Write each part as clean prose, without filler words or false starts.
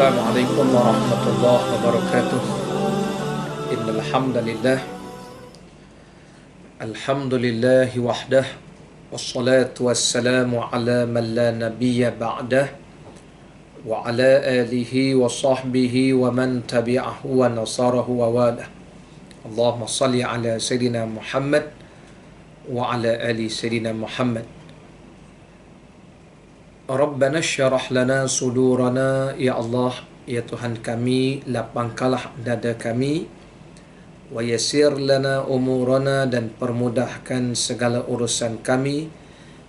Assalamualaikum warahmatullahi wabarakatuh. Innal hamdalillah alhamdulillahi wahdah wassalatu wassalamu ala man la nabiyya ba'dah wa ala alihi wa sahbihi wa man tabi'ahu wa nasarahu wa walah. Allahumma salli ala sayyidina Muhammad wa ala ali sayyidina Muhammad. Rabbana syarah lana sudurana, ya Allah, ya Tuhan kami, lapangkanlah dada kami, wa yassir lana umurana, dan permudahkan segala urusan kami,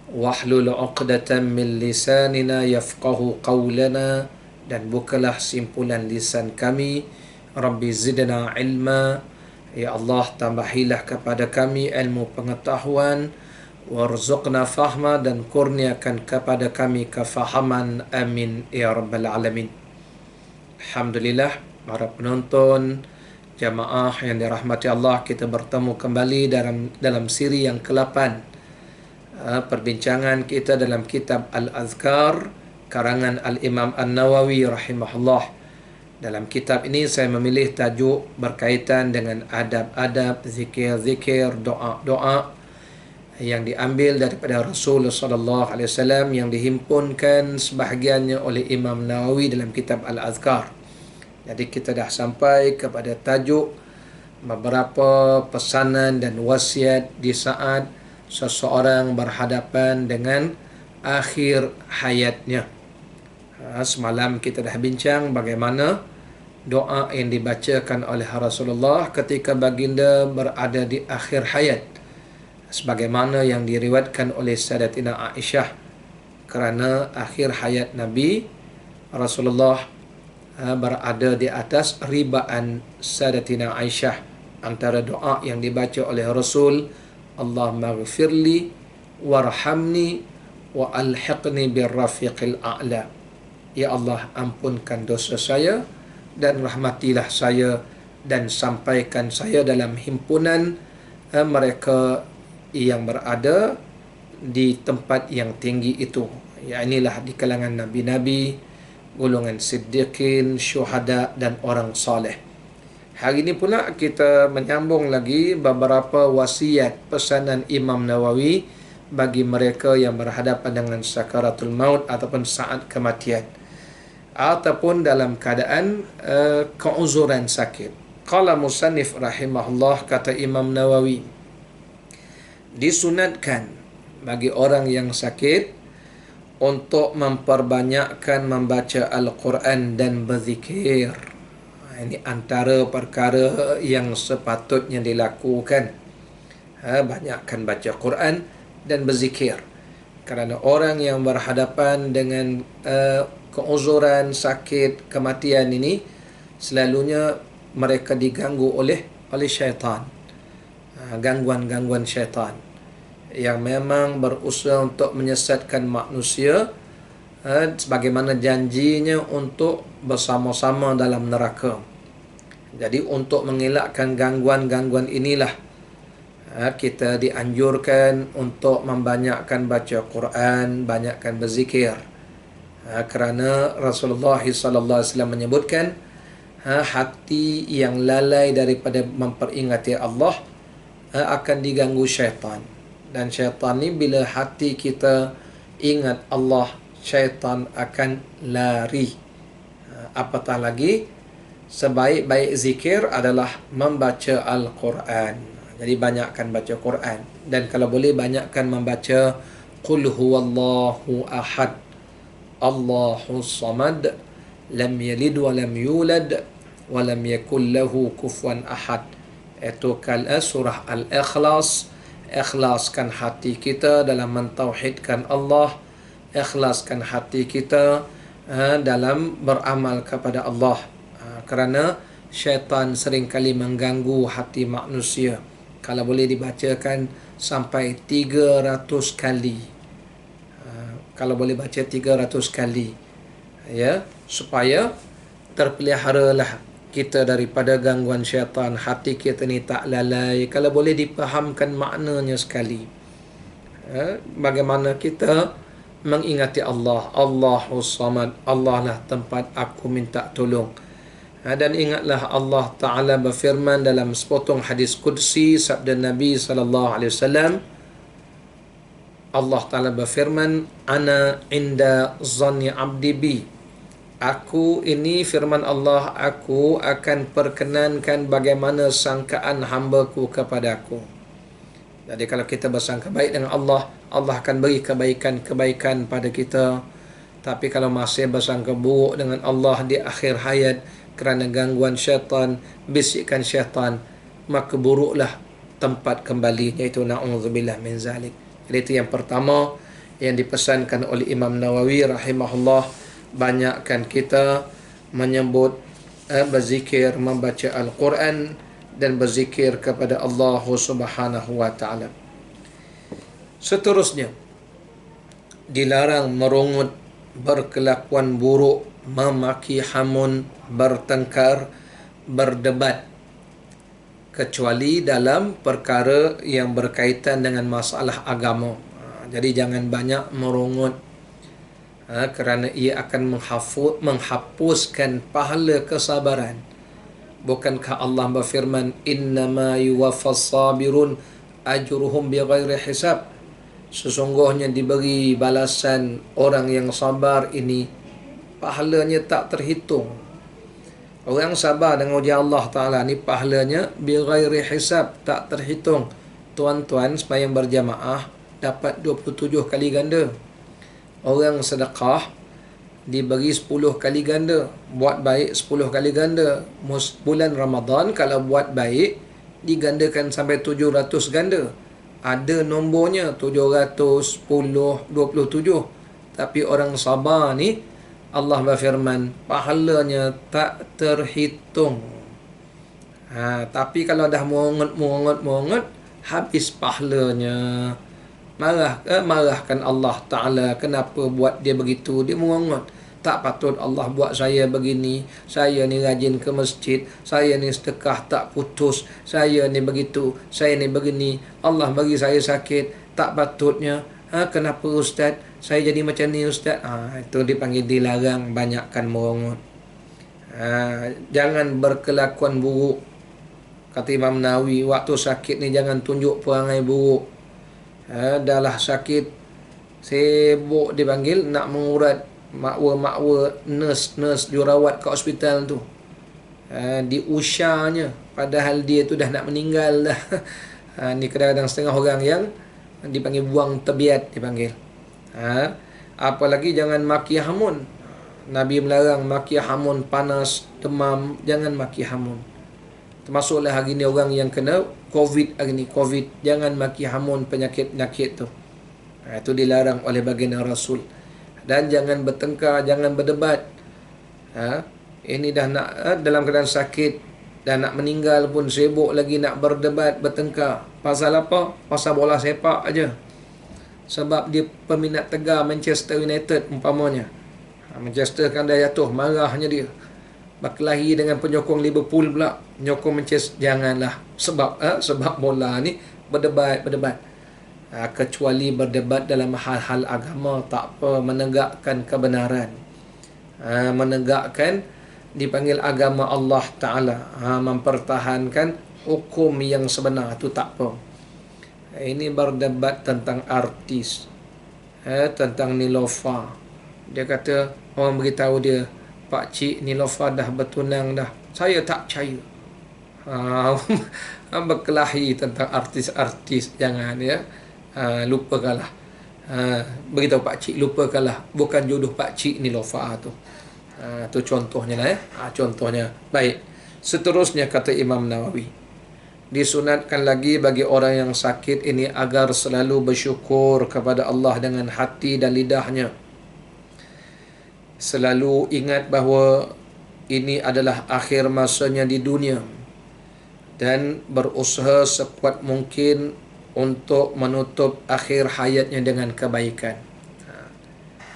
wahlul 'uqdatam min lisanina yafqahu qawlana, dan bukalah simpulan lisan kami. Rabbi zidna ilma, ya Allah, tambahilah kepada kami ilmu pengetahuan, warzuqna fahma, dan kurniakan kepada kami kefahaman, amin ya rabbal alamin. Alhamdulillah, para penonton, jamaah yang dirahmati Allah, kita bertemu kembali dalam siri yang ke-8, perbincangan kita dalam kitab Al-Azkar karangan Al-Imam An-Nawawi rahimahullah. Dalam kitab ini saya memilih tajuk berkaitan dengan adab-adab, zikir-zikir, doa-doa yang diambil daripada Rasul sallallahu alaihi wasallam, yang dihimpunkan sebahagiannya oleh Imam Nawawi dalam kitab Al-Azkar. Jadi kita dah sampai kepada tajuk beberapa pesanan dan wasiat di saat seseorang berhadapan dengan akhir hayatnya. Semalam kita dah bincang bagaimana doa yang dibacakan oleh Rasulullah ketika baginda berada di akhir hayat, sebagaimana yang diriwayatkan oleh Sayyidatina Aisyah, kerana akhir hayat Nabi Rasulullah berada di atas ribaan Sayyidatina Aisyah. Antara doa yang dibaca oleh Rasul, Allahumma ghfirli warhamni wa alhiqni birrafiqil a'la. Ya Allah, ampunkan dosa saya dan rahmatilah saya dan sampaikan saya dalam himpunan mereka yang berada di tempat yang tinggi itu. Ya, inilah di kalangan nabi-nabi, golongan siddiqin, syuhada, dan orang saleh. Hari ini pula kita menyambung lagi beberapa wasiat pesanan Imam Nawawi bagi mereka yang berhadapan dengan sakaratul maut ataupun saat kematian, ataupun dalam keadaan keuzuran sakit. Qala musannif rahimahullah, kata Imam Nawawi, disunatkan bagi orang yang sakit untuk memperbanyakkan membaca Al-Quran dan berzikir. Ini antara perkara yang sepatutnya dilakukan. Banyakkan baca Quran dan berzikir. Kerana orang yang berhadapan dengan keuzuran, sakit, kematian ini, selalunya mereka diganggu oleh syaitan. Gangguan-gangguan syaitan yang memang berusaha untuk menyesatkan manusia, sebagaimana janjinya untuk bersama-sama dalam neraka. Jadi untuk mengelakkan gangguan-gangguan inilah kita dianjurkan untuk membanyakkan baca Quran, banyakkan berzikir. Kerana Rasulullah sallallahu alaihi wasallam menyebutkan, hati yang lalai daripada memperingati Allah akan diganggu syaitan. Dan syaitan ni bila hati kita ingat Allah, syaitan akan lari. Apatah lagi, sebaik-baik zikir adalah membaca Al-Quran. Jadi banyakkan baca Quran. Dan kalau boleh banyakkan membaca Qul huwallahu ahad, Allahu samad, lam yalid wa lam yulad wa lam yakul lahu kufuwan ahad. Itu surah Al-Ikhlas. Ikhlaskan hati kita dalam mentauhidkan Allah, ikhlaskan hati kita dalam beramal kepada Allah. Kerana syaitan seringkali mengganggu hati manusia. Kalau boleh dibacakan sampai 300 kali. Kalau boleh baca 300 kali, ya, supaya terpeliharalah kita daripada gangguan syaitan. Hati kita ni tak lalai. Kalau boleh dipahamkan maknanya sekali, bagaimana kita mengingati Allah. Allahus Samad, Allah lah tempat aku minta tolong. Dan ingatlah Allah Ta'ala berfirman dalam sepotong hadis Qudsi sabda Nabi SAW. Allah Ta'ala berfirman, Ana inda zanni abdi bi. Aku ini firman Allah, aku akan perkenankan bagaimana sangkaan hambaku kepadaku. Jadi kalau kita bersangka baik dengan Allah, Allah akan beri kebaikan-kebaikan pada kita. Tapi kalau masih bersangka buruk dengan Allah di akhir hayat kerana gangguan syaitan, bisikan syaitan, maka buruklah tempat kembali, iaitu na'udzubillah min zalik. Jadi itu yang pertama yang dipesankan oleh Imam Nawawi rahimahullah. Banyakkan kita menyebut, berzikir, membaca Al-Quran dan berzikir kepada Allah Subhanahu wa ta'ala. Seterusnya, dilarang merungut, berkelakuan buruk, memaki hamun, bertengkar, berdebat, kecuali dalam perkara yang berkaitan dengan masalah agama. Jadi jangan banyak merungut, kerana ia akan menghapuskan pahala kesabaran. Bukankah Allah berfirman, innama yuwaffas sabirun ajruhum bighairi hisab. Sesungguhnya diberi balasan orang yang sabar ini, pahalanya tak terhitung. Orang sabar dengan ujian Allah Ta'ala ni pahalanya bighairi hisab, tak terhitung. Tuan-tuan sembahyang berjamaah dapat 27 kali ganda. Orang sedekah dibagi 10 kali ganda, buat baik 10 kali ganda. Bulan Ramadan kalau buat baik digandakan sampai 700 ganda. Ada nombornya 710, 27. Tapi orang sabar ni, Allah berfirman, pahalanya tak terhitung. Tapi kalau dah mongot, habis pahalanya. Marahkan Allah Ta'ala, kenapa buat dia begitu? Dia mengongot, tak patut Allah buat saya begini, saya ni rajin ke masjid, saya ni sedekah tak putus, saya ni begitu, saya ni begini, Allah bagi saya sakit, tak patutnya. Kenapa Ustaz saya jadi macam ni Ustaz? Itu dipanggil dilarang banyakkan mengongot. Jangan berkelakuan buruk. Kata Imam Nawawi, waktu sakit ni jangan tunjuk perangai buruk. Dahlah sakit, sibuk dipanggil nak mengurat makwa nurse jurawat ke hospital tu, di usianya, padahal dia tu dah nak meninggal dah. Ni kadang-kadang setengah orang yang dipanggil buang tebiat dipanggil. Apalagi jangan maki hamun. Nabi melarang maki hamun, panas, demam, jangan maki hamun. Termasuklah hari ni orang yang kena COVID hari ni, COVID, jangan maki hamun penyakit-penyakit tu. Itu dilarang oleh baginda Rasul. Dan jangan bertengkar, jangan berdebat. Ini dah nak dalam keadaan sakit, dah nak meninggal pun sibuk lagi nak berdebat, bertengkar. Pasal apa? Pasal bola sepak aja. Sebab dia peminat tegar Manchester United umpamanya. Manchester kan dah jatuh, marahnya dia. Berkelahi dengan penyokong Liverpool pula, penyokong Manchester. Janganlah, sebab bola ni berdebat. Kecuali berdebat dalam hal-hal agama, tak apa, menegakkan kebenaran, menegakkan dipanggil agama Allah Ta'ala, mempertahankan hukum yang sebenar, tu tak apa. Ini berdebat tentang artis, tentang Nilofa. Dia kata, orang beritahu dia, Pak Cik Nilofa dah bertunang dah. Saya tak percaya. Berkelahi tentang artis-artis, jangan ya. Lupakanlah. Beritahu Pak Cik, lupakanlah, bukan jodoh Pak Cik Nilofa tu. Tu contohnya lah ya. Contohnya. Baik. Seterusnya kata Imam Nawawi, disunatkan lagi bagi orang yang sakit ini agar selalu bersyukur kepada Allah dengan hati dan lidahnya. Selalu ingat bahawa ini adalah akhir masanya di dunia, dan berusaha sekuat mungkin untuk menutup akhir hayatnya dengan kebaikan.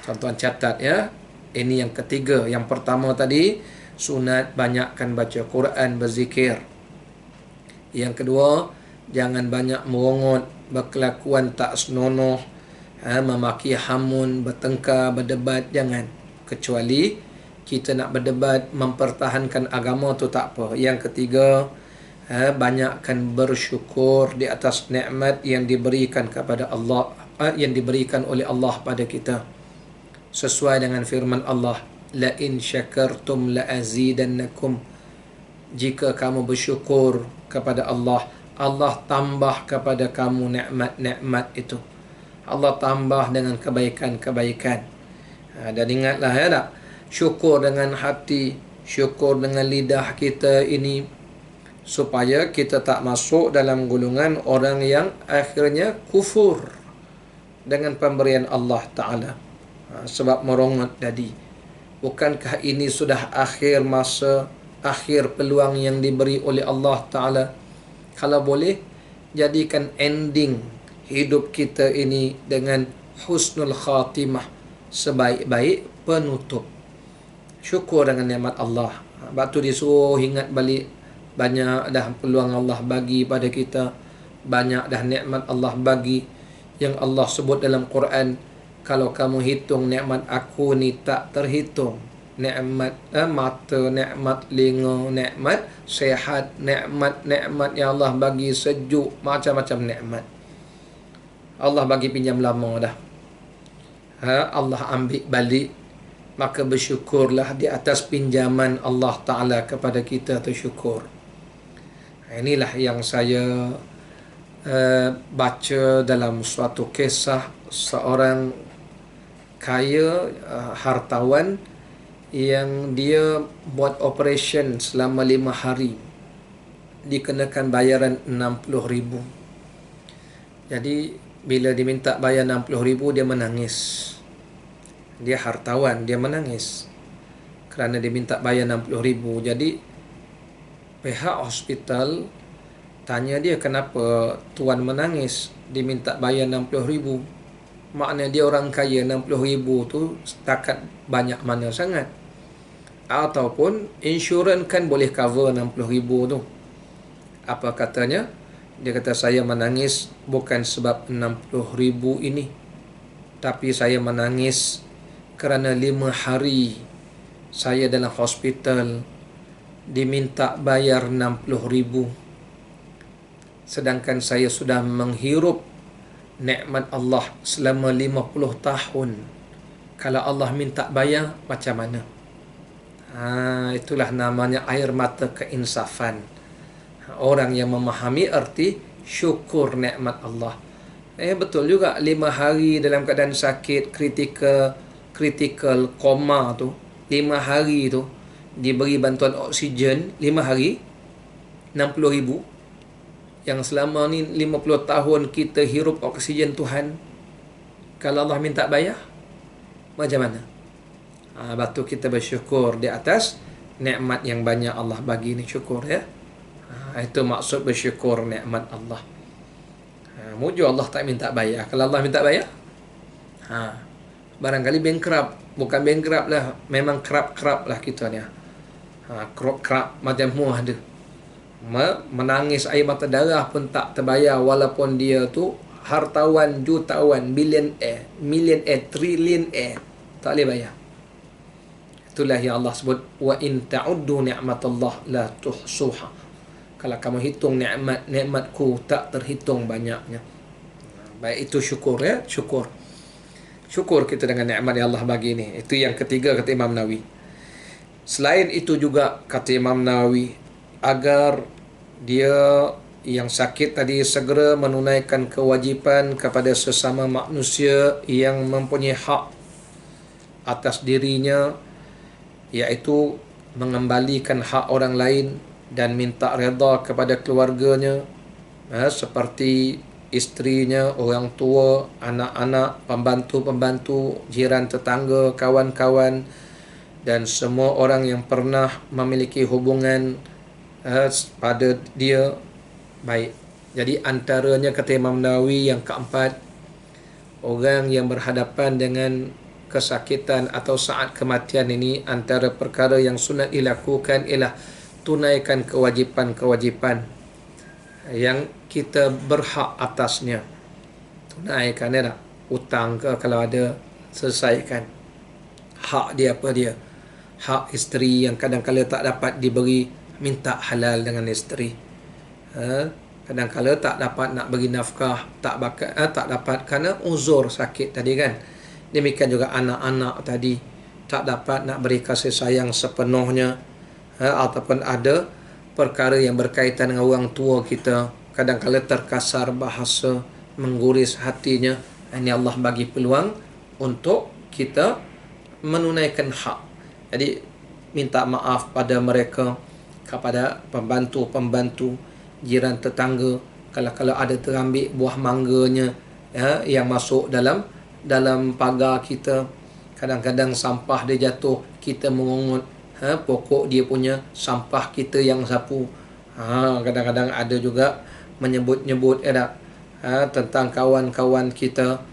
Contoh catat ya. Ini yang ketiga. Yang pertama tadi, sunat banyakkan baca Quran, berzikir. Yang kedua, jangan banyak merungut, berkelakuan tak senonoh, memaki hamun, bertengkar, berdebat, jangan. Kecuali kita nak berdebat mempertahankan agama tu tak apa. Yang ketiga, banyakkan bersyukur di atas nikmat yang diberikan kepada Allah, yang diberikan oleh Allah pada kita. Sesuai dengan firman Allah, la in syakartum la azidannakum. Jika kamu bersyukur kepada Allah, Allah tambah kepada kamu nikmat-nikmat itu. Allah tambah dengan kebaikan-kebaikan. Dan ingatlah ya tak, syukur dengan hati, syukur dengan lidah kita ini, supaya kita tak masuk dalam golongan orang yang akhirnya kufur dengan pemberian Allah Ta'ala. Sebab merongot tadi, bukankah ini sudah akhir masa, akhir peluang yang diberi oleh Allah Ta'ala? Kalau boleh, jadikan ending hidup kita ini dengan husnul khatimah, sebaik-baik penutup. Syukur dengan nikmat Allah. Sebab tu disuruh ingat balik, banyak dah peluang Allah bagi pada kita, banyak dah nikmat Allah bagi, yang Allah sebut dalam Quran, kalau kamu hitung nikmat aku ni tak terhitung. Nikmat mata, nikmat telinga, nikmat sehat, nikmat yang Allah bagi, sejuk, macam-macam nikmat. Allah bagi pinjam lama dah, Allah ambil balik, maka bersyukurlah di atas pinjaman Allah Ta'ala kepada kita tu, syukur. Inilah yang saya baca dalam suatu kisah seorang kaya, hartawan, yang dia buat operation selama 5 hari, dikenakan bayaran 60,000. Jadi bila diminta bayar 60,000, dia menangis. Dia hartawan, dia menangis kerana diminta bayar 60,000. Jadi pihak hospital tanya dia, kenapa tuan menangis, diminta bayar 60,000? Maknanya dia orang kaya, 60,000 tu setakat banyak mana sangat. Ataupun insurans kan boleh cover 60,000 tu. Apa katanya? Dia kata, saya menangis bukan sebab 60,000 ini, tapi saya menangis kerana 5 hari saya dalam hospital diminta bayar 60,000. Sedangkan saya sudah menghirup nikmat Allah selama 50 tahun. Kalau Allah minta bayar, macam mana? Itulah namanya air mata keinsafan. Orang yang memahami arti syukur nikmat Allah. Betul juga, 5 hari dalam keadaan sakit, kritikal koma tu, 5 hari tu diberi bantuan oksigen, 5 hari 60,000. Yang selama ni 50 tahun kita hirup oksigen Tuhan. Kalau Allah minta bayar, macam mana? Batu kita bersyukur di atas nikmat yang banyak Allah bagi ni, syukur ya. Itu maksud bersyukur nikmat Allah. Mujur Allah tak minta bayar. Kalau Allah minta bayar, barangkali bankrupt. Bukan bankrupt lah, memang kerap-kerap lah kita ni. Kerap macam muah ada. Menangis air mata darah pun tak terbayar, walaupun dia tu hartawan, jutawan, millionaire, trillionaire, tak boleh bayar. Itulah yang Allah sebut, wa in ta'uddu ni'matallah la tuhsuha. Kalau kamu hitung nikmatku, tak terhitung banyaknya. Baik, itu syukur ya, syukur. Syukur kita dengan nikmat yang Allah bagi ni. Itu yang ketiga, kata Imam Nawawi. Selain itu juga, kata Imam Nawawi, agar dia yang sakit tadi segera menunaikan kewajipan kepada sesama manusia yang mempunyai hak atas dirinya, iaitu mengembalikan hak orang lain dan minta redha kepada keluarganya, seperti isterinya, orang tua, anak-anak, pembantu-pembantu, jiran tetangga, kawan-kawan, dan semua orang yang pernah memiliki hubungan pada dia. Baik, jadi antaranya, kata Imam Nawawi, yang keempat, orang yang berhadapan dengan kesakitan atau saat kematian ini, antara perkara yang sunat dilakukan ialah tunaikan kewajipan-kewajipan yang kita berhak atasnya. Tunaikan ya tak? hutang ke kalau ada, selesaikan. Hak dia apa dia? Hak isteri yang kadang-kala tak dapat diberi, minta halal dengan isteri. Kadang-kala tak dapat nak bagi nafkah, tak dapat kerana uzur sakit tadi kan. Demikian juga anak-anak tadi tak dapat nak beri kasih sayang sepenuhnya, ataupun ada perkara yang berkaitan dengan orang tua kita, kadang-kala terkasar bahasa, mengguris hatinya. Ini Allah bagi peluang untuk kita menunaikan hak. Jadi minta maaf pada mereka, kepada pembantu-pembantu, jiran tetangga, kalau ada terambil buah mangganya yang masuk dalam pagar kita. Kadang-kadang sampah dia jatuh, kita mengungut pokok dia punya, sampah kita yang sapu. Kadang-kadang ada juga menyebut-nyebut tentang kawan-kawan kita,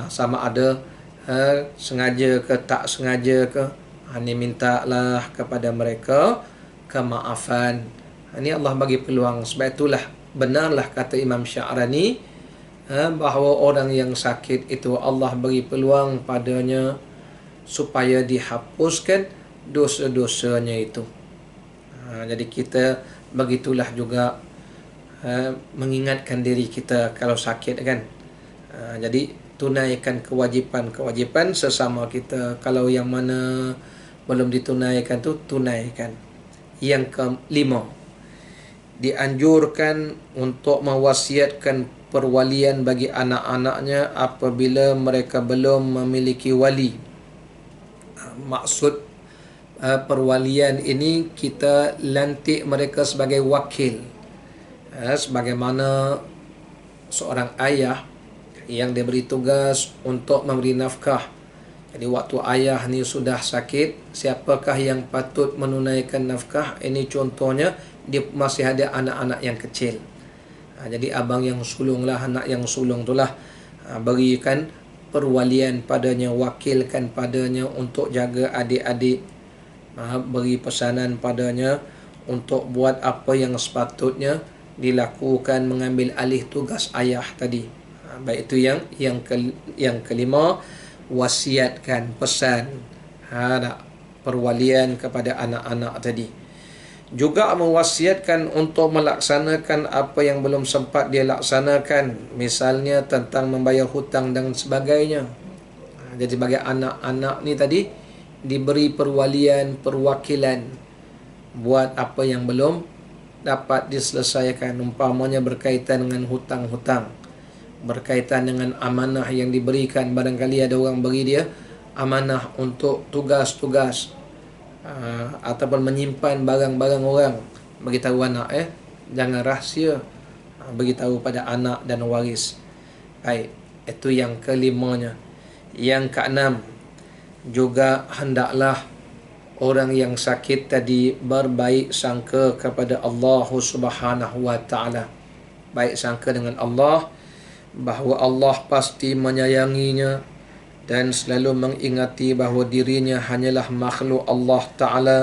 sama ada sengaja ke tak sengaja ke. Ini mintalah kepada mereka kemaafan. Ini Allah bagi peluang. Sebab itulah benarlah kata Imam Sya'rani, bahawa orang yang sakit itu Allah bagi peluang padanya supaya dihapuskan dosa-dosanya itu. Jadi kita begitulah juga mengingatkan diri kita kalau sakit kan. Jadi tunaikan kewajipan sesama kita. Kalau yang mana belum ditunaikan tu, tunaikan. Yang kelima, dianjurkan untuk mewasiatkan perwalian bagi anak-anaknya apabila mereka belum memiliki wali. Maksud perwalian ini, kita lantik mereka sebagai wakil, sebagaimana seorang ayah yang diberi tugas untuk memberi nafkah. Jadi waktu ayah ni sudah sakit, siapakah yang patut menunaikan nafkah? Ini contohnya, dia masih ada anak-anak yang kecil. Jadi abang yang sulunglah, anak yang sulung itulah, berikan perwalian padanya, wakilkan padanya untuk jaga adik-adik, beri pesanan padanya untuk buat apa yang sepatutnya dilakukan, mengambil alih tugas ayah tadi. Baik itu yang kelima, wasiatkan, pesan perwalian kepada anak-anak tadi. Juga mewasiatkan untuk melaksanakan apa yang belum sempat dia laksanakan, misalnya tentang membayar hutang dan sebagainya. Jadi sebagai anak-anak ni tadi diberi perwalian, perwakilan buat apa yang belum dapat diselesaikan, umpamanya berkaitan dengan hutang-hutang, berkaitan dengan amanah yang diberikan. Barangkali ada orang beri dia amanah untuk tugas-tugas, ataupun menyimpan barang-barang orang, beritahu anak, jangan rahsia, beritahu pada anak dan waris. Baik, itu yang kelimanya. Yang keenam, juga hendaklah orang yang sakit tadi berbaik sangka kepada Allah Subhanahu wa taala. Baik sangka dengan Allah, bahawa Allah pasti menyayanginya dan selalu mengingati bahawa dirinya hanyalah makhluk Allah Ta'ala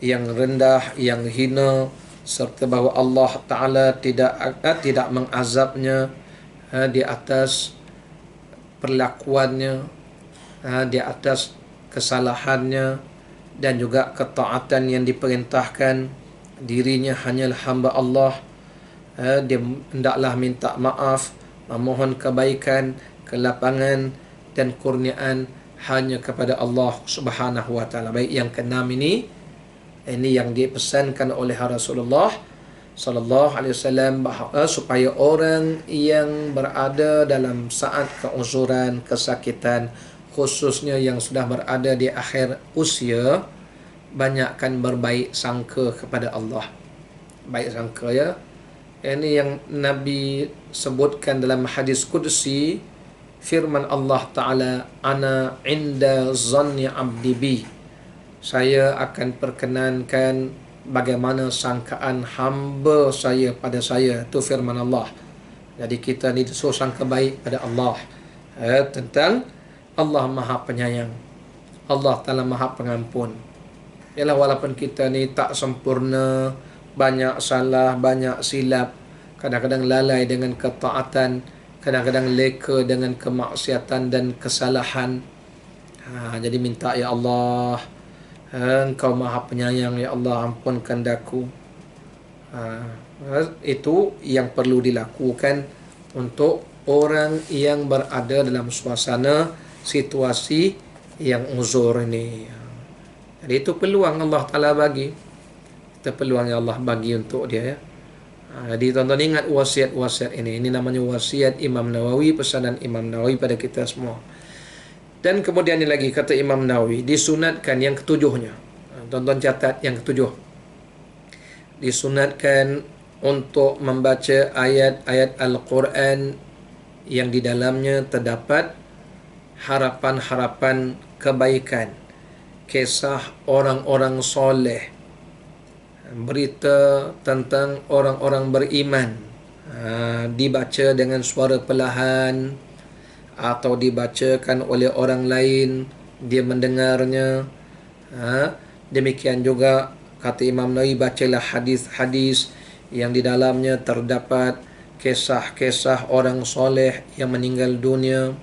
yang rendah, yang hina, serta bahawa Allah Ta'ala tidak mengazabnya di atas perlakuannya, di atas kesalahannya dan juga ketaatan yang diperintahkan. Dirinya hanyalah hamba Allah. Dia hendaklah minta maaf, memohon kebaikan, kelapangan dan kurniaan hanya kepada Allah Subhanahu wa taala. Baik, yang keenam ini yang dipesankan oleh Rasulullah sallallahu alaihi wasallam, supaya orang yang berada dalam saat keuzuran, kesakitan, khususnya yang sudah berada di akhir usia, banyakkan berbaik sangka kepada Allah. Baik sangka ya. Ini yang Nabi sebutkan dalam hadis qudsi, firman Allah Ta'ala, ana inda zanni abdi bi, saya akan perkenankan bagaimana sangkaan hamba saya pada saya. Itu firman Allah. Jadi kita ni disuruh sangka baik pada Allah, tentang Allah Maha Penyayang, Allah Ta'ala Maha Pengampun. Yalah, walaupun kita ni tak sempurna, banyak salah, banyak silap, kadang-kadang lalai dengan ketaatan, kadang-kadang leka dengan kemaksiatan dan kesalahan. Jadi minta, ya Allah, Engkau Maha Penyayang, ya Allah, ampunkan daku. Itu yang perlu dilakukan untuk orang yang berada dalam suasana situasi yang uzur ini. Jadi itu peluang Allah Ta'ala bagi. Itu peluang yang Allah bagi untuk dia, ya. Jadi tuan-tuan ingat wasiat-wasiat ini. Ini namanya wasiat Imam Nawawi, pesanan Imam Nawawi pada kita semua. Dan kemudian ini lagi kata Imam Nawawi, disunatkan yang ketujuhnya. Tuan-tuan catat yang ketujuh. Disunatkan untuk membaca ayat-ayat Al-Quran yang di dalamnya terdapat harapan-harapan kebaikan, kisah orang-orang soleh, berita tentang orang-orang beriman, dibaca dengan suara perlahan atau dibacakan oleh orang lain, dia mendengarnya. Demikian juga kata Imam Nawawi, bacalah hadis-hadis yang di dalamnya terdapat kisah-kisah orang soleh yang meninggal dunia.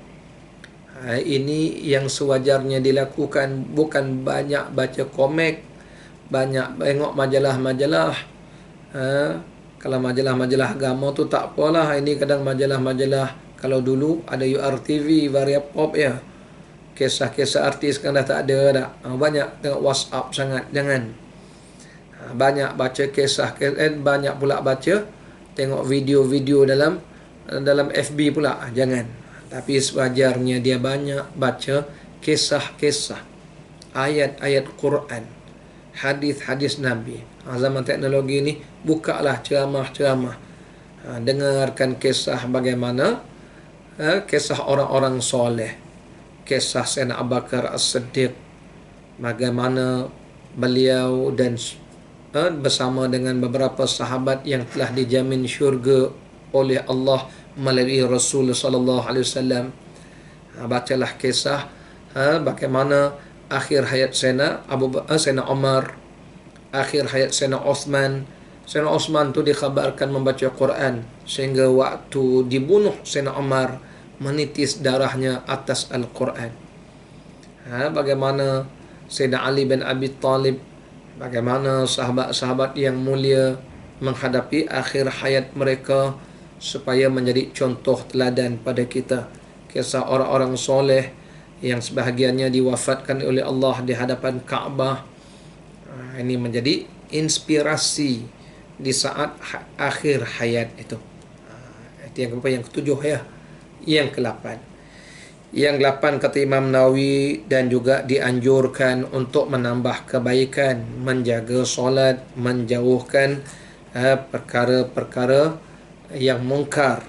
Ini yang sewajarnya dilakukan, bukan banyak baca komik, banyak tengok majalah-majalah. Kalau majalah-majalah agama tu tak apalah. Ini kadang majalah-majalah, kalau dulu ada URTV, Varia Pop, ya, kisah-kisah artis kan dah tak ada dah. Banyak tengok WhatsApp sangat. Jangan. Banyak baca kisah, banyak pula baca tengok video-video dalam FB pula. Jangan. Tapi sewajarnya dia banyak baca kisah-kisah, ayat-ayat Quran, hadis-hadis Nabi. Zaman teknologi ni, bukalah ceramah-ceramah, dengarkan kisah bagaimana kisah orang-orang soleh, kisah Sayyidina Abu Bakar As-Siddiq, bagaimana beliau dan bersama dengan beberapa sahabat yang telah dijamin syurga oleh Allah melalui Rasul sallallahu alaihi wasallam. Bacalah kisah bagaimana akhir hayat Sayyidina Umar, akhir hayat Sayyidina Uthman. Sayyidina Uthman tu dikhabarkan membaca Quran sehingga waktu dibunuh Sayyidina Umar menitis darahnya atas Al-Quran. Bagaimana Sayyidina Ali bin Abi Talib, bagaimana sahabat-sahabat yang mulia menghadapi akhir hayat mereka supaya menjadi contoh teladan pada kita. Kisah orang-orang soleh yang sebahagiannya diwafatkan oleh Allah di hadapan Kaabah. Ini menjadi inspirasi di saat akhir hayat itu. Itu yang keempat. Yang ketujuh, ya. Yang ke-8. Yang 8 kata Imam Nawawi, dan juga dianjurkan untuk menambah kebaikan, menjaga solat, menjauhkan perkara-perkara yang mungkar,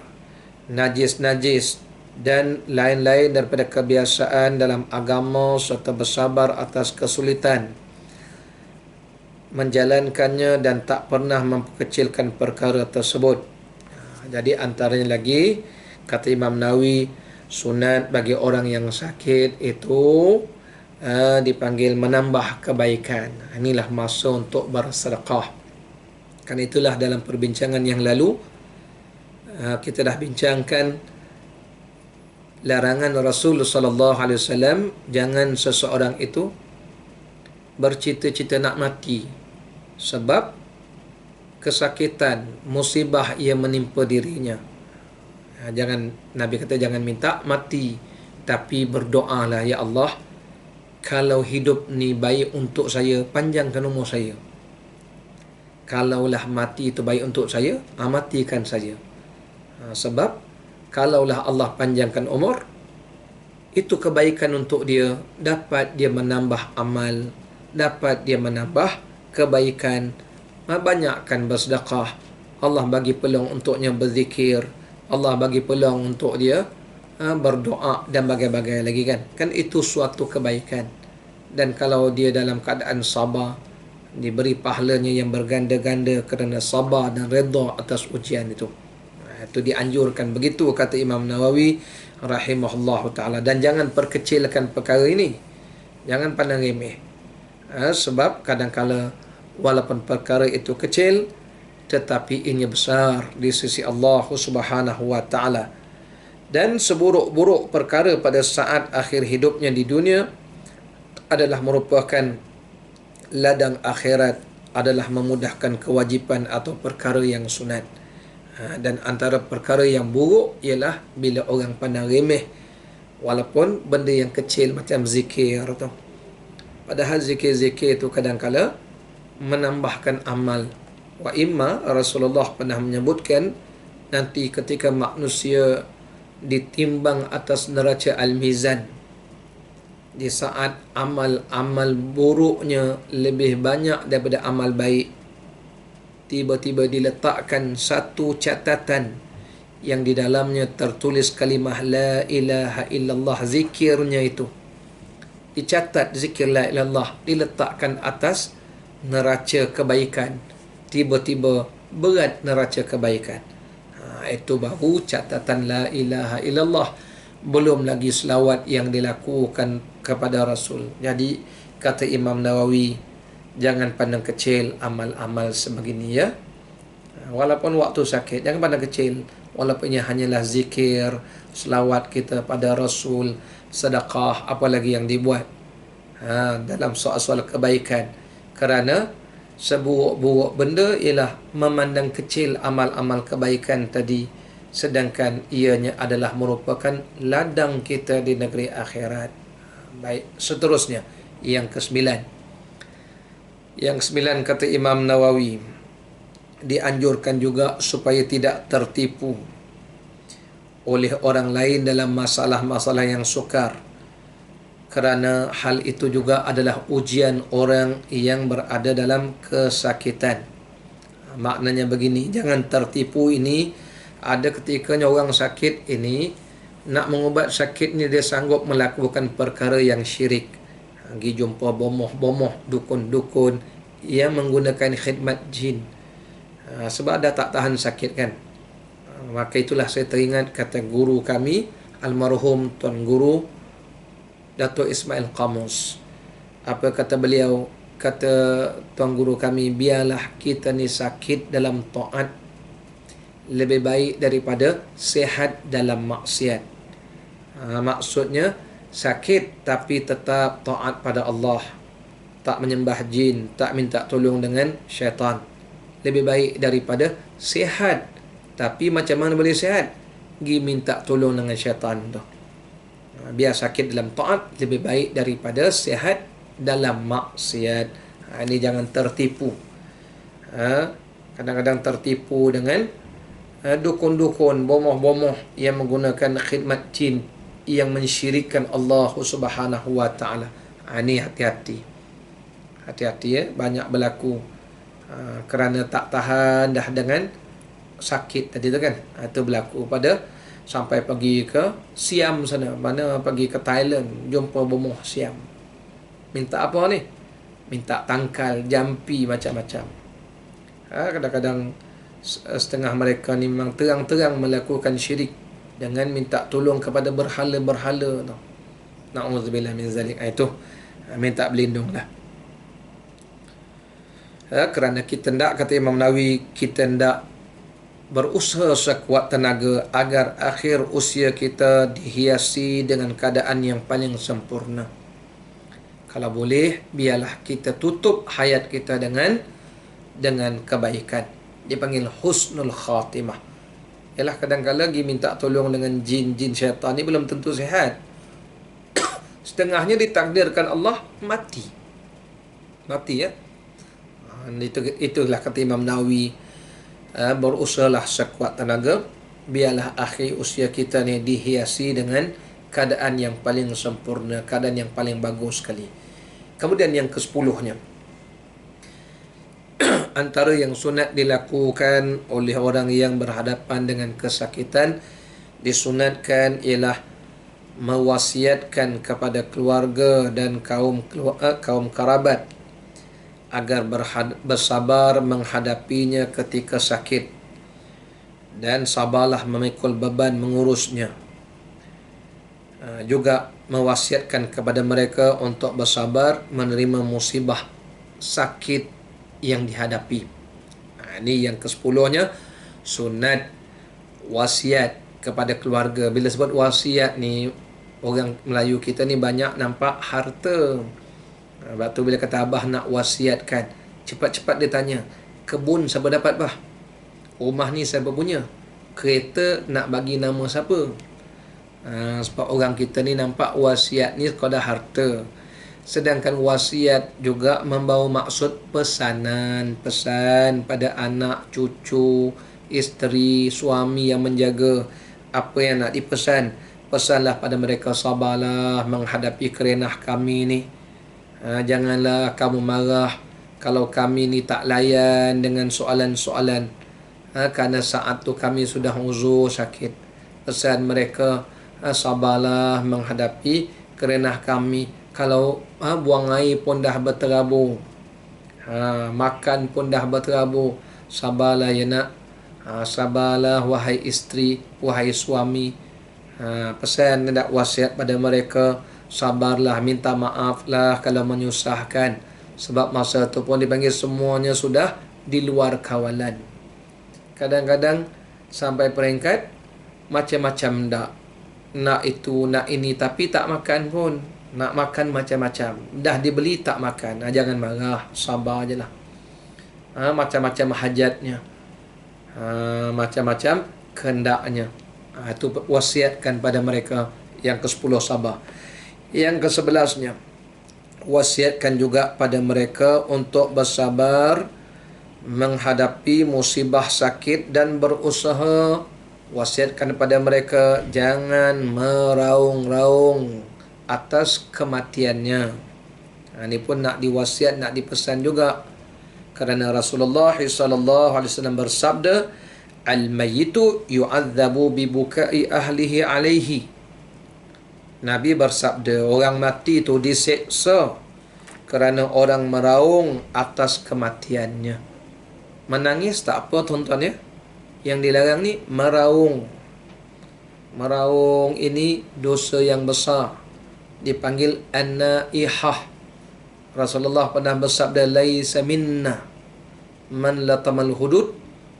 najis-najis dan lain-lain daripada kebiasaan dalam agama, serta bersabar atas kesulitan menjalankannya dan tak pernah memperkecilkan perkara tersebut. Jadi antaranya lagi kata Imam Nawawi, sunat bagi orang yang sakit itu dipanggil menambah kebaikan. Inilah masa untuk bersedekah. Kan itulah dalam perbincangan yang lalu kita dah bincangkan larangan Rasulullah sallallahu alaihi wasallam, jangan seseorang itu bercita-cita nak mati sebab kesakitan, musibah yang menimpa dirinya. Jangan, Nabi kata jangan minta mati, tapi berdoalah, ya Allah, kalau hidup ni baik untuk saya, panjangkan umur saya. Kalaulah mati itu baik untuk saya, matikan saja. Sebab kalaulah Allah panjangkan umur, itu kebaikan untuk dia, dapat dia menambah amal, dapat dia menambah kebaikan, banyakkan bersedekah, Allah bagi peluang untuknya berzikir, Allah bagi peluang untuk dia berdoa dan bagai-bagai lagi, kan itu suatu kebaikan. Dan kalau dia dalam keadaan sabar, diberi pahalanya yang berganda-ganda kerana sabar dan redha atas ujian itu. Itu dianjurkan, begitu kata Imam Nawawi rahimahullahu ta'ala. Dan jangan perkecilkan perkara ini, jangan pandang remeh, sebab kadang-kala walaupun perkara itu kecil, tetapi ini besar di sisi Allah subhanahu wa ta'ala. Dan seburuk-buruk perkara pada saat akhir hidupnya di dunia adalah merupakan ladang akhirat, adalah memudahkan kewajipan atau perkara yang sunat. Dan antara perkara yang buruk ialah bila orang pandang remeh walaupun benda yang kecil macam zikir tu. Padahal zikir-zikir tu kadang-kala menambahkan amal. Wa imma Rasulullah pernah menyebutkan nanti ketika manusia ditimbang atas neraca al-mizan, di saat amal-amal buruknya lebih banyak daripada amal baik, tiba-tiba diletakkan satu catatan yang di dalamnya tertulis kalimah la ilaha illallah, zikirnya itu dicatat, zikir la ilaha illallah diletakkan atas neraca kebaikan, tiba-tiba berat neraca kebaikan. Itu baru catatan la ilaha illallah, belum lagi selawat yang dilakukan kepada Rasul. Jadi kata Imam Nawawi, jangan pandang kecil amal-amal sebegini ya. Walaupun waktu sakit, jangan pandang kecil. Walaupun ia hanyalah zikir, selawat kita pada Rasul, sedekah, apa lagi yang dibuat dalam soal-soal kebaikan. Kerana seburuk-buruk benda ialah memandang kecil amal-amal kebaikan tadi, sedangkan ianya adalah merupakan ladang kita di negeri akhirat. Baik, seterusnya yang ke-9. Yang ke-9 kata Imam Nawawi, dianjurkan juga supaya tidak tertipu oleh orang lain dalam masalah-masalah yang sukar, kerana hal itu juga adalah ujian orang yang berada dalam kesakitan. Maknanya begini, jangan tertipu. Ini ada ketikanya orang sakit ini nak mengubat sakitnya, dia sanggup melakukan perkara yang syirik, pergi jumpa bomoh-bomoh, dukun-dukun yang menggunakan khidmat jin, sebab dah tak tahan sakit kan. Maka itulah saya teringat kata guru kami almarhum Tuan Guru Datuk Ismail Qamus. Apa kata beliau? Kata Tuan Guru kami, biarlah kita ni sakit dalam taat lebih baik daripada sihat dalam maksiat. Maksudnya sakit tapi tetap taat pada Allah, tak menyembah jin, tak minta tolong dengan syaitan, lebih baik daripada sihat tapi macam mana boleh sihat, pergi minta tolong dengan syaitan tu. Biar sakit dalam taat lebih baik daripada sihat dalam maksiat. Ini jangan tertipu. Kadang-kadang tertipu dengan dukun-dukun, bomoh-bomoh yang menggunakan khidmat jin, yang mensyirikkan Allah Subhanahu wa taala. Ini hati-hati. Hati-hati ya, banyak berlaku kerana tak tahan dah dengan sakit tadi tu kan. Itu berlaku pada sampai pergi ke Siam sana, mana pergi ke Thailand, jumpa bomoh Siam. Minta apa ni? Minta tangkal, jampi, macam-macam. Kadang-kadang setengah mereka ni memang terang-terang melakukan syirik dengan minta tolong kepada berhala-berhala tu. Na'udzubillah min zalik. Itu minta berlindung lah. Kerana kita ndak, kata Imam Nawawi, kita ndak berusaha sekuat tenaga agar akhir usia kita dihiasi dengan keadaan yang paling sempurna. Kalau boleh, biarlah kita tutup hayat kita dengan kebaikan. Dipanggil husnul khatimah. Ialah kadang-kadang lagi minta tolong dengan jin-jin syaitan ni belum tentu sihat. Setengahnya ditakdirkan Allah mati. Mati ya. Itulah kata Imam Nawawi, berusahalah sekuat tenaga, biarlah akhir usia kita ni dihiasi dengan keadaan yang paling sempurna, keadaan yang paling bagus sekali. Kemudian yang ke-10-nya, antara yang sunat dilakukan oleh orang yang berhadapan dengan kesakitan, disunatkan ialah mewasiatkan kepada keluarga dan kaum kerabat agar bersabar menghadapinya ketika sakit, dan sabarlah memikul beban mengurusnya. Juga mewasiatkan kepada mereka untuk bersabar menerima musibah sakit yang dihadapi. Ini yang ke-10-nya, sunat wasiat kepada keluarga. Bila sebut wasiat ni, orang Melayu kita ni banyak nampak harta. Sebab tu bila kata abah nak wasiatkan, cepat-cepat dia tanya, kebun siapa dapat bah? Rumah ni siapa punya? Kereta nak bagi nama siapa? Sebab orang kita ni nampak wasiat ni sekadar harta. Sedangkan wasiat juga membawa maksud pesanan, pesan pada anak, cucu, isteri, suami yang menjaga. Apa yang nak dipesan? Pesanlah pada mereka, sabarlah menghadapi kerenah kami ni. Janganlah kamu marah kalau kami ni tak layan dengan soalan-soalan. Kerana saat tu kami sudah uzur sakit. Pesan mereka, sabarlah menghadapi kerenah kami. Kalau buang air pun dah berterabur, makan pun dah berterabur, sabarlah ya nak. Sabarlah wahai isteri, wahai suami. Pesan nak wasiat pada mereka, sabarlah, minta maaflah kalau menyusahkan. Sebab masa tu pun dipanggil semuanya sudah di luar kawalan. Kadang-kadang sampai peringkat macam-macam dak. Nak itu, nak ini, tapi tak makan pun. Nak makan macam-macam. Dah dibeli tak makan. Jangan marah, sabar je lah. Macam-macam hajatnya. Macam-macam kehendaknya. Itu wasiatkan pada mereka. Yang ke-10 sabar. Yang ke-11-nya, wasiatkan juga pada mereka untuk bersabar menghadapi musibah sakit dan berusaha. Wasiatkan pada mereka jangan meraung-raung atas kematiannya. Ini pun nak diwasiat, nak dipesan juga. Kerana Rasulullah SAW bersabda, al-mayyitu yu'adzabu bibukai ahlihi alaihi. Nabi bersabda, orang mati itu diseksa kerana orang meraung atas kematiannya. Menangis tak apa tuan-tuan ya. Yang dilarang ni meraung. Meraung ini dosa yang besar. Dipanggil an-naihah. Rasulullah pernah bersabda, laisa minna man latamal hudud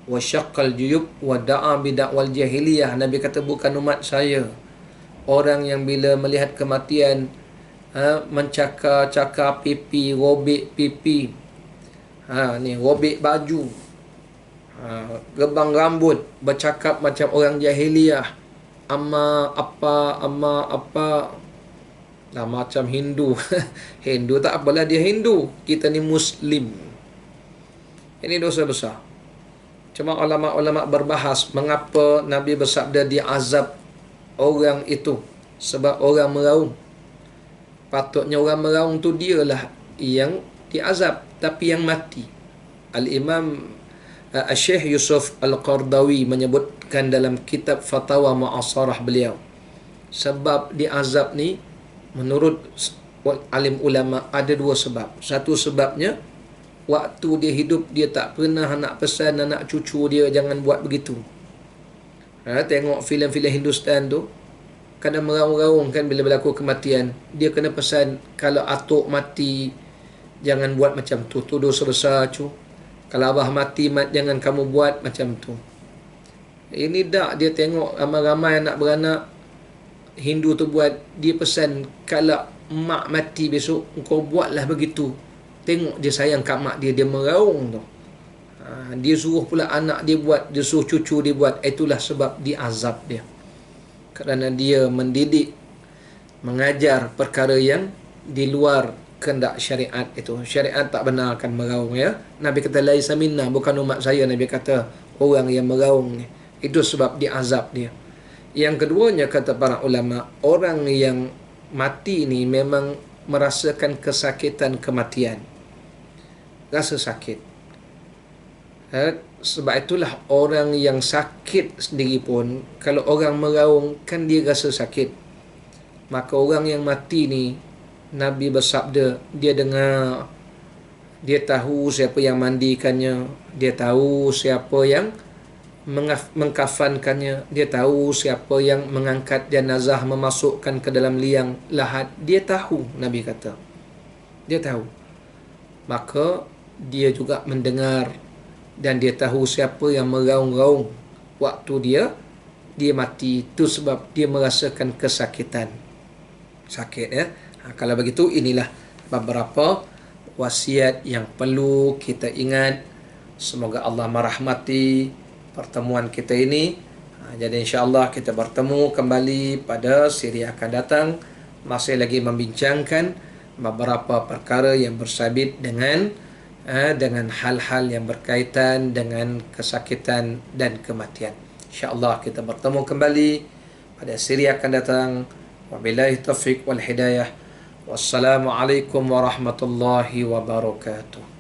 wa syaqqal juyub wa da'a bid'awal jahiliyah. Nabi kata bukan umat saya orang yang bila melihat kematian mencakar-cakar pipi, robek pipi, ni robek baju, gebang rambut, bercakap macam orang jahiliyah, amma apa lah, macam Hindu. Hindu tak apalah, dia Hindu, kita ni Muslim. Ini dosa besar. Cuma ulama-ulama berbahas mengapa Nabi bersabda diazab orang itu, sebab orang meraung. Patutnya orang meraung tu dialah yang diazab, tapi yang mati. Al-Imam Syekh Yusuf Al-Qardawi menyebutkan dalam kitab Fatawa Mu'asarah beliau, sebab diazab ni menurut alim ulama ada dua sebab. Satu sebabnya, waktu dia hidup dia tak pernah nak pesan anak cucu dia jangan buat begitu. Tengok filem-filem Hindustan tu, kadang meraung-raung kan bila berlaku kematian. Dia kena pesan, kalau atuk mati jangan buat macam tu, tu dosa besar cu. Kalau abah mati jangan kamu buat macam tu. Ini dak, dia tengok ramai-ramai anak beranak Hindu tu buat, dia pesan kalau mak mati besok engkau buatlah begitu. Tengok dia sayang kat mak dia, dia meraung tu. Dia suruh pula anak dia buat, dia suruh cucu dia buat. Itulah sebab diazab dia. Kerana dia mendidik, mengajar perkara yang di luar kehendak syariat itu. Syariat tak benarkan meraung ya. Nabi kata laisa minna, bukan umat saya. Nabi kata orang yang meraung ni, itu sebab diazab dia. Yang keduanya kata para ulama, orang yang mati ni memang merasakan kesakitan kematian. Rasa sakit. Sebab itulah orang yang sakit sendiri pun, kalau orang meraung kan dia rasa sakit. Maka orang yang mati ni, Nabi bersabda, dia dengar, dia tahu siapa yang mandikannya, dia tahu siapa yang mengkafankannya, dia tahu siapa yang mengangkat jenazah, memasukkan ke dalam liang lahat. Dia tahu, Nabi kata. Dia tahu. Maka dia juga mendengar dan dia tahu siapa yang meraung-raung waktu dia dia mati itu sebab dia merasakan kesakitan. Sakit ya. Kalau begitu, inilah beberapa wasiat yang perlu kita ingat. Semoga Allah merahmati pertemuan kita ini. Jadi insya-Allah kita bertemu kembali pada siri akan datang, masih lagi membincangkan beberapa perkara yang bersabit dengan hal-hal yang berkaitan dengan kesakitan dan kematian. InsyaAllah kita bertemu kembali pada siri akan datang. Wabillahi taufiq wal hidayah. Wassalamualaikum warahmatullahi wabarakatuh.